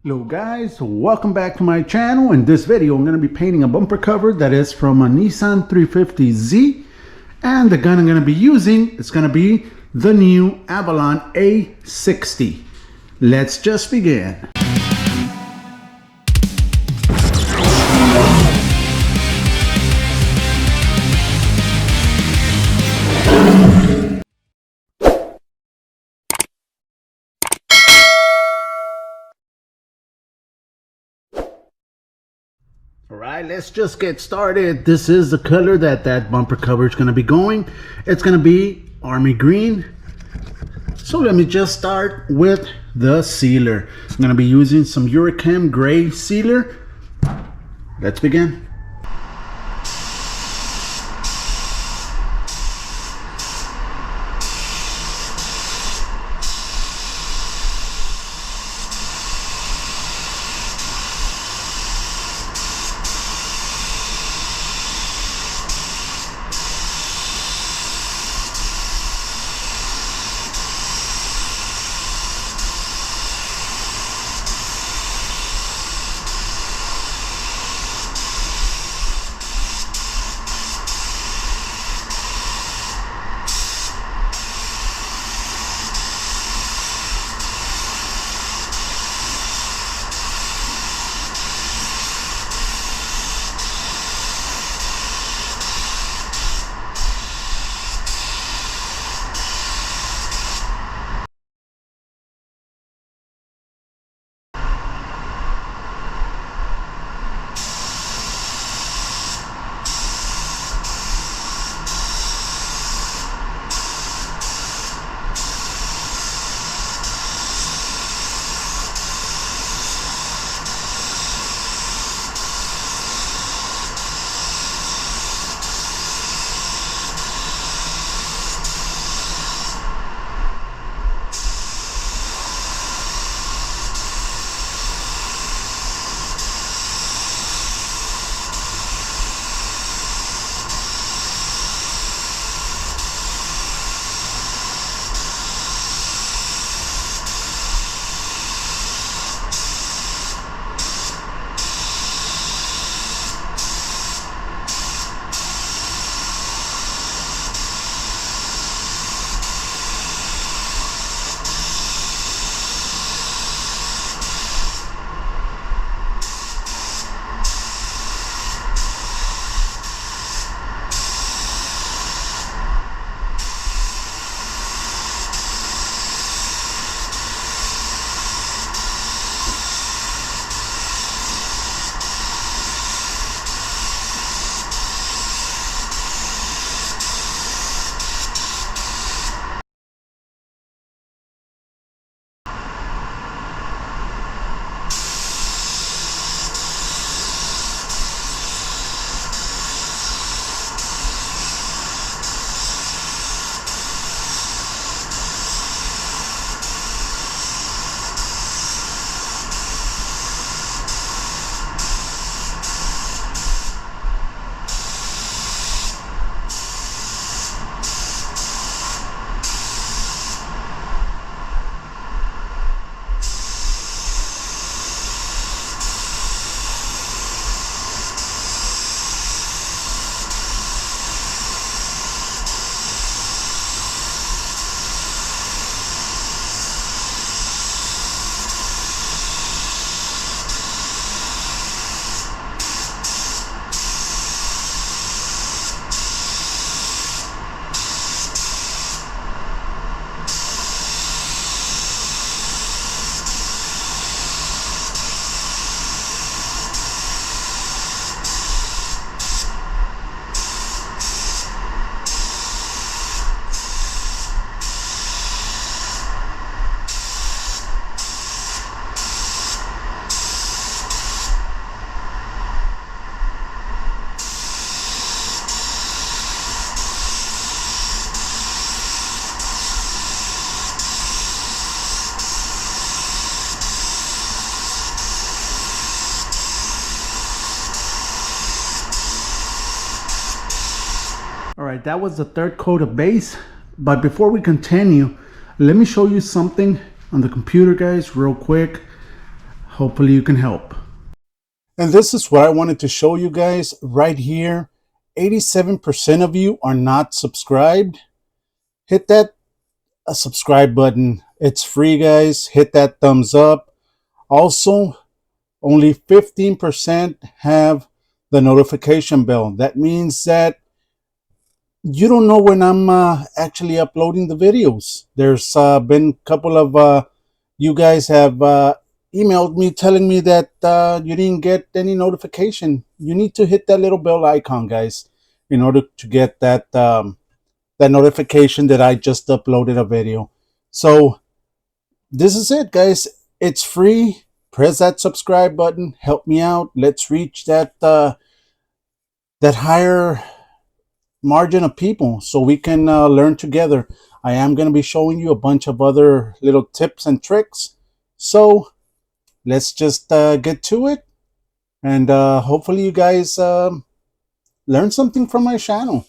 Hello guys, welcome back to my channel. In this video I'm going to be painting a bumper cover that is from a Nissan 350Z, and the gun I'm going to be using is going to be the new Avalon A60. Let's just begin. Alright, let's just get started. This is the color that bumper cover is going to be going. It's going to be army green. So let me just start with the sealer. I'm going to be using some Uricam gray sealer. Let's begin. Alright, that was the third coat of base. But before we continue, let me show you something on the computer, guys, real quick. Hopefully you can help. And this is what I wanted to show you guys right here. 87% of you are not subscribed. Hit that subscribe button. It's free, guys. Hit that thumbs up. Also, only 15% have the notification bell. That means that you don't know when I'm actually uploading the videos. There's been a couple of you guys have emailed me telling me that you didn't get any notification. You need to hit that little bell icon, guys, in order to get that that notification that I just uploaded a video. So this is it, guys. It's free. Press that subscribe button. Help me out. Let's reach that that higher margin of people so we can learn together. I am going to be showing you a bunch of other little tips and tricks. So let's just get to it. And hopefully you guys learn something from my channel.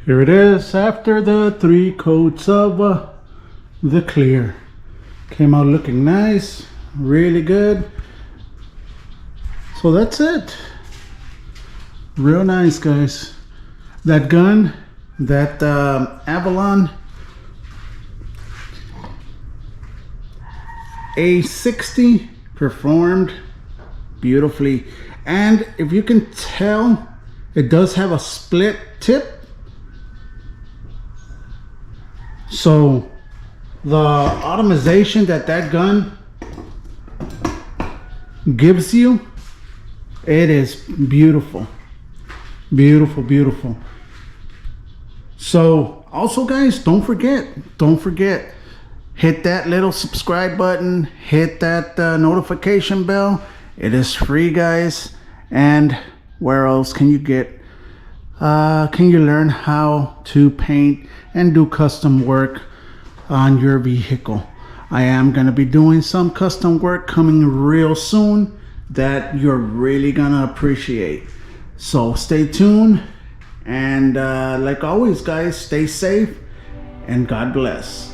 Here it is after the 3 coats of the clear. Came out looking nice, really good. So that's it. Real nice, guys. That gun, that Avalon A60 performed beautifully. And if you can tell, it does have a split tip. So the optimization that that gun gives you, it is beautiful, beautiful, beautiful. So also, guys, don't forget, hit that little subscribe button, hit that notification bell. It is free, guys. And where else can you get can you learn how to paint and do custom work on your vehicle? I am going to be doing some custom work coming real soon that you're really going to appreciate. So stay tuned And like always, guys, stay safe and God bless.